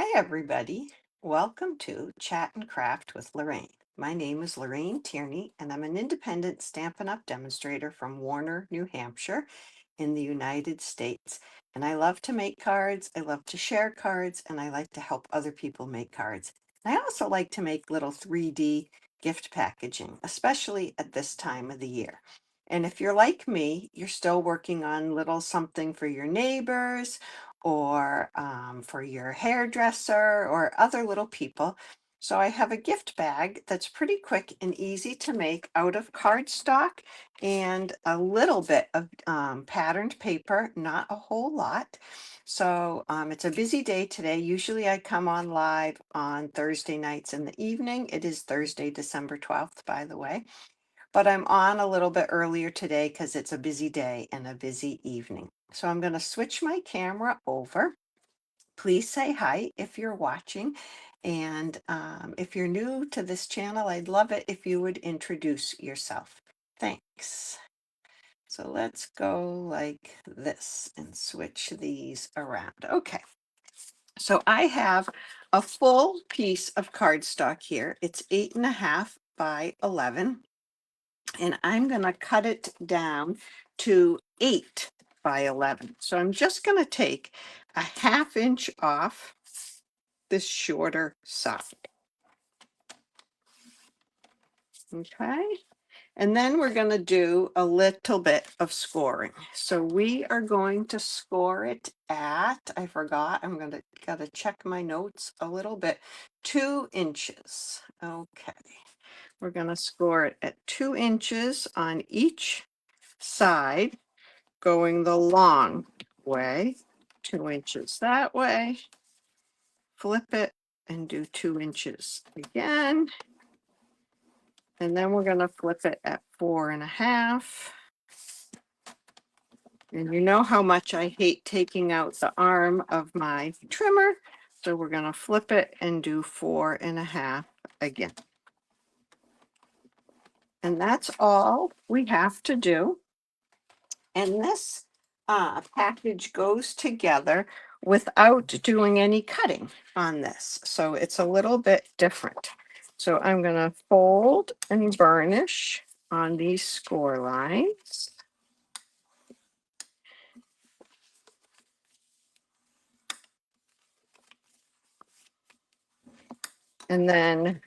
Hi, everybody. Welcome to Chat and Craft with Lorraine. My name is Lorraine Tierney, and I'm an independent Stampin' Up! Demonstrator from Warner, New Hampshire in the United States. And I love to make cards, I love to share cards, and I like to help other people make cards. I also like to make little 3D gift packaging, especially at this time of the year. And if you're like me, you're still working on little something for your neighbors or for your hairdresser or other little people. So I have a gift bag that's pretty quick and easy to make out of cardstock and a little bit of patterned paper, not a whole lot. So it's a busy day today. Usually I come on live on Thursday nights in the evening. It is Thursday, December 12th, by the way. But I'm on a little bit earlier today because it's a busy day and a busy evening. So I'm going to switch my camera over. Please say hi if you're watching. And if you're new to this channel, I'd love it if you would introduce yourself. Thanks. So let's go like this and switch these around. Okay. So I have a full piece of cardstock here. It's 8.5 by 11. And I'm going to cut it down to 8 by 11. So I'm just going to take a 1/2 inch off this shorter side. Okay. And then we're going to do a little bit of scoring. So we are going to score it at, I forgot, gotta check my notes a little bit, 2 inches. Okay. We're going to score it at 2 inches on each side, going the long way, 2 inches that way, flip it and do 2 inches again. And then we're going to flip it at 4.5. And you know how much I hate taking out the arm of my trimmer. So we're going to flip it and do 4.5 again. And that's all we have to do. And this package goes together without doing any cutting on this. So it's a little bit different. So I'm going to fold and burnish on these score lines. And then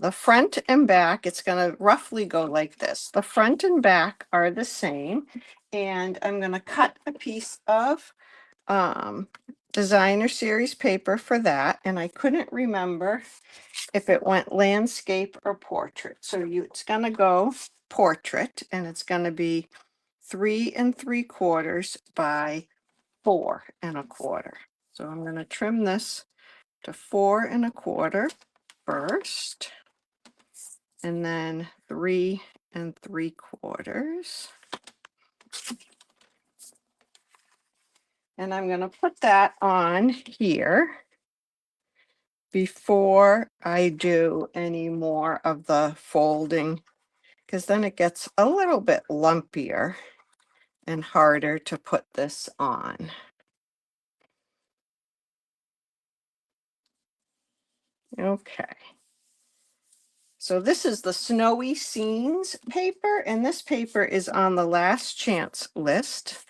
the front and back, it's going to roughly go like this. The front and back are the same. And I'm going to cut a piece of designer series paper for that. And I couldn't remember if it went landscape or portrait. So it's going to go portrait, and it's going to be 3 3/4 by 4 1/4. So I'm going to trim this to 4 1/4 first, and then 3 3/4. And I'm going to put that on here before I do any more of the folding, because then it gets a little bit lumpier and harder to put this on. Okay. So this is the Snowy Scenes paper, and this paper is on the last chance list.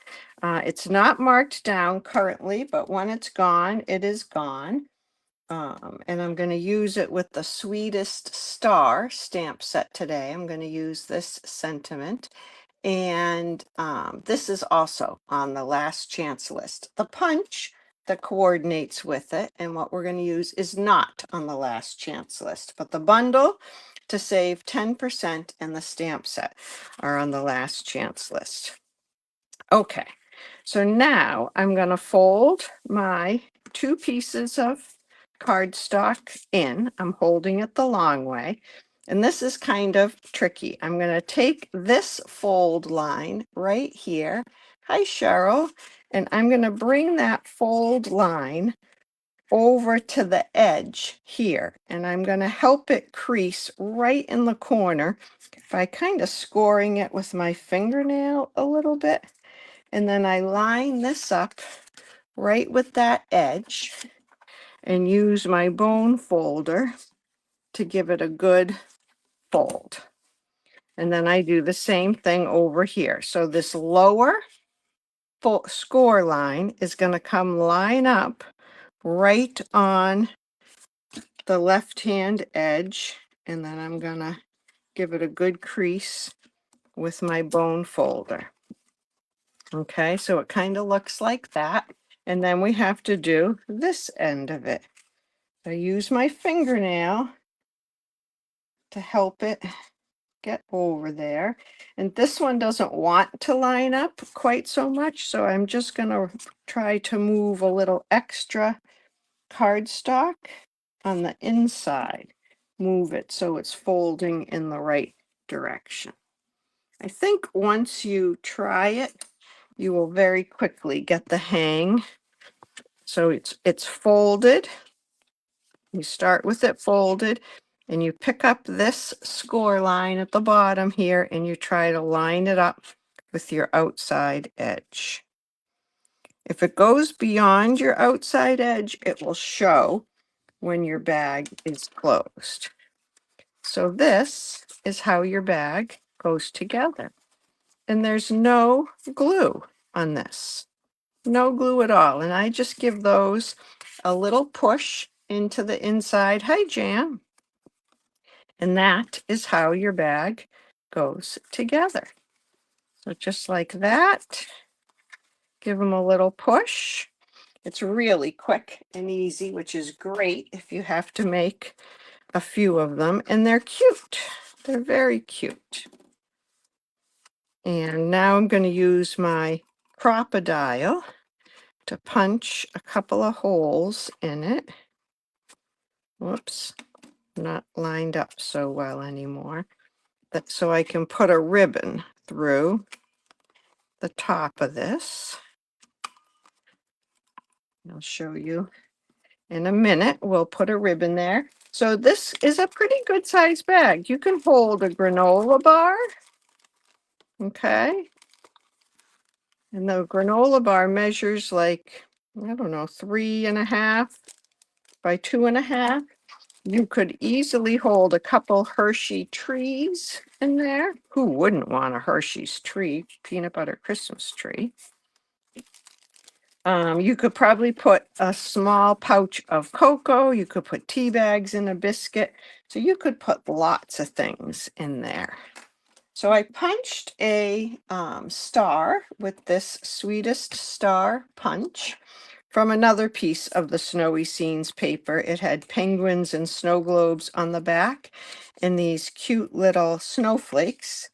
It's not marked down currently, but when it's gone, it is gone. And I'm going to use it with the Sweetest Star stamp set today. I'm going to use this sentiment. And this is also on the last chance list. The punch that coordinates with it and what we're going to use is not on the last chance list, but the bundle to save 10% and the stamp set are on the last chance list. Okay, so now I'm going to fold my 2 pieces of cardstock in. I'm holding it the long way. And this is kind of tricky. I'm going to take this fold line right here. Hi, Cheryl. And I'm going to bring that fold line over to the edge here. And I'm going to help it crease right in the corner by kind of scoring it with my fingernail a little bit. And then I line this up right with that edge. and use my bone folder to give it a good fold. And then I do the same thing over here. So this lower score line is going to come line up right on the left-hand edge. And then I'm going to give it a good crease with my bone folder. Okay, so it kind of looks like that. And then we have to do this end of it. I use my fingernail to help it get over there. And this one doesn't want to line up quite so much, so I'm just going to try to move a little extra cardstock on the inside. Move it so it's folding in the right direction. I think once you try it, you will very quickly get the hang. So it's folded. You start with it folded, and you pick up this score line at the bottom here, and you try to line it up with your outside edge. If it goes beyond your outside edge, it will show when your bag is closed. So this is how your bag goes together. And there's no glue on this. No glue at all. And I just give those a little push into the inside. Hi, Jan. And that is how your bag goes together. So just like that, give them a little push. It's really quick and easy, which is great if you have to make a few of them. And they're cute. They're very cute. And now I'm going to use my crocodile to punch a couple of holes in it. Whoops, not lined up so well anymore. So I can put a ribbon through the top of this. I'll show you in a minute. We'll put a ribbon there. So this is a pretty good size bag. You can hold a granola bar. Okay. And the granola bar measures like, I don't know, 3.5 by 2.5. You could easily hold a couple Hershey trees in there. Who wouldn't want a Hershey's tree, peanut butter Christmas tree? You could probably put a small pouch of cocoa. You could put tea bags in a biscuit. So you could put lots of things in there. So I punched a star with this Sweetest Star punch from another piece of the Snowy Scenes paper. It had penguins and snow globes on the back and these cute little snowflakes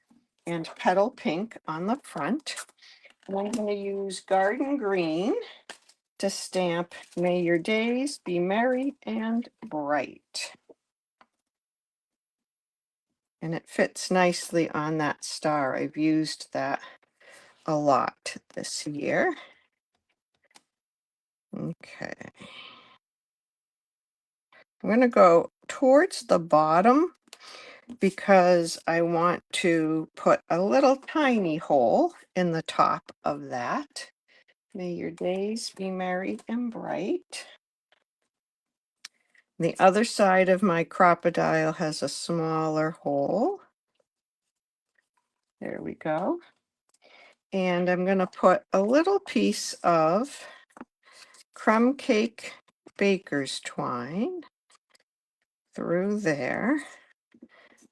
and petal pink on the front. And I'm going to use garden green to stamp "May your days be merry and bright." And it fits nicely on that star. I've used that a lot this year. Okay. I'm going to go towards the bottom because I want to put a little tiny hole in the top of that. May your days be merry and bright. The other side of my crocodile has a smaller hole. There we go. And I'm going to put a little piece of crumb cake baker's twine through there.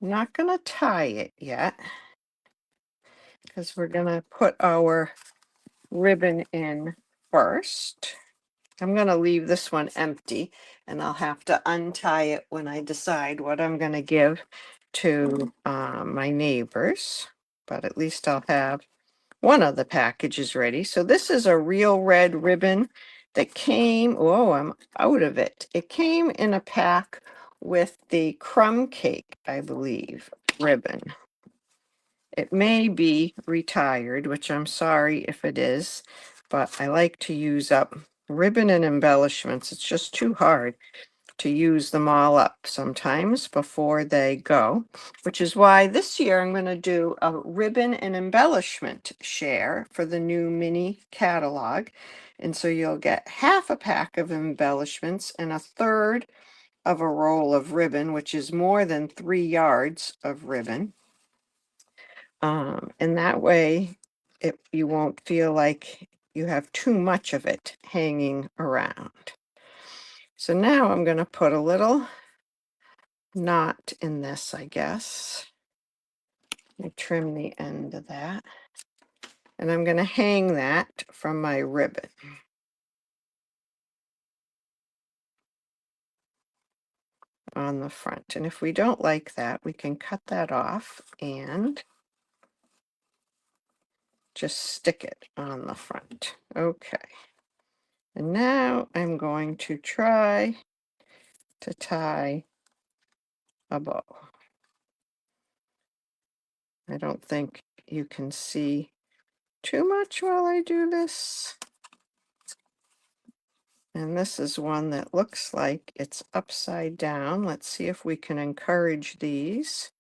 I'm not going to tie it yet because we're going to put our ribbon in first. I'm going to leave this one empty, and I'll have to untie it when I decide what I'm going to give to my neighbors. But at least I'll have one of the packages ready. So this is a real red ribbon that came, oh, I'm out of it. It came in a pack with the crumb cake, I believe, ribbon. It may be retired, which I'm sorry if it is, but I like to use up ribbon and embellishments. It's just too hard to use them all up sometimes before they go, which is why this year I'm going to do a ribbon and embellishment share for the new mini catalog. And so you'll get half a pack of embellishments and a third of a roll of ribbon, which is more than 3 yards of ribbon. And that way you won't feel like you have too much of it hanging around. So now I'm going to put a little knot in this, I guess. I trim the end of that. And I'm going to hang that from my ribbon. On the front. And if we don't like that, we can cut that off and just stick it on the front. Okay. And now I'm going to try to tie a bow. I don't think you can see too much while I do this. And this is one that looks like it's upside down. Let's see if we can encourage these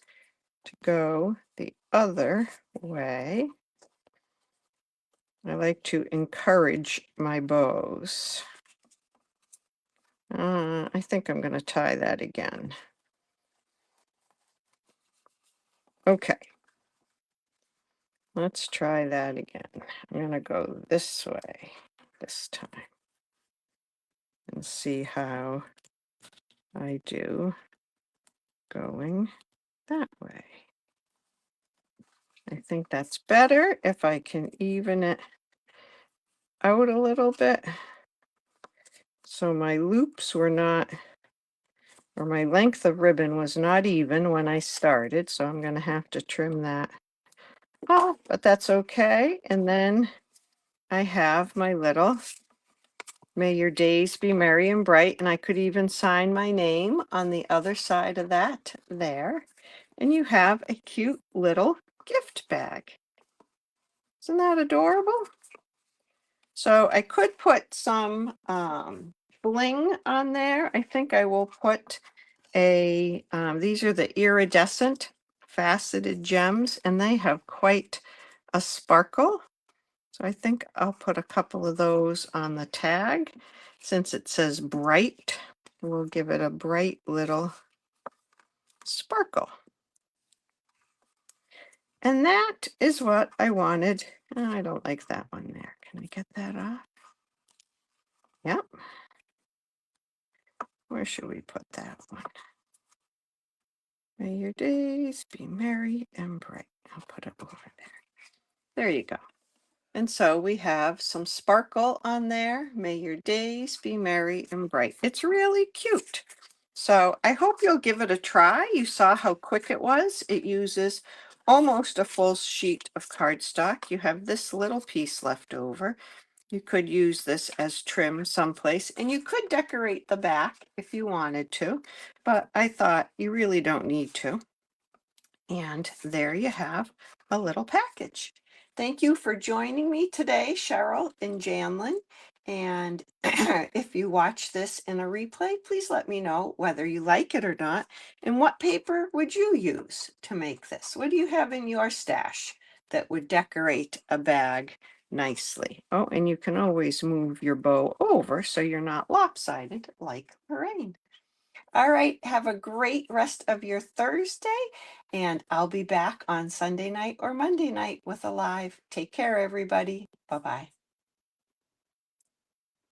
to go the other way. I like to encourage my bows. I think I'm going to tie that again. Okay. Let's try that again. I'm going to go this way this time and see how I do going that way. I think that's better if I can even it out a little bit. So my loops were not, or my length of ribbon was not even when I started. So I'm going to have to trim that off, but that's okay. And then I have my little "May your days be merry and bright," and I could even sign my name on the other side of that there. And you have a cute little gift bag. Isn't that adorable? So I could put some bling on there. I think I will put these are the iridescent faceted gems, and they have quite a sparkle. So I think I'll put a couple of those on the tag. Since it says bright, we'll give it a bright little sparkle. And that is what I wanted. Oh, I don't like that one there. Can I get that off? Yep. Where should we put that one? May your days be merry and bright. I'll put it over there. There you go. And so we have some sparkle on there. May your days be merry and bright. It's really cute. So I hope you'll give it a try. You saw how quick it was. It uses almost a full sheet of cardstock. You have this little piece left over. You could use this as trim someplace, and you could decorate the back if you wanted to, but I thought you really don't need to. And there you have a little package. Thank you for joining me today, Cheryl and Janlyn. And if you watch this in a replay, please let me know whether you like it or not. And what paper would you use to make this? What do you have in your stash that would decorate a bag nicely? Oh, and you can always move your bow over so you're not lopsided like Lorraine. All right, have a great rest of your Thursday, and I'll be back on Sunday night or Monday night with a live. Take care, everybody. Bye-bye.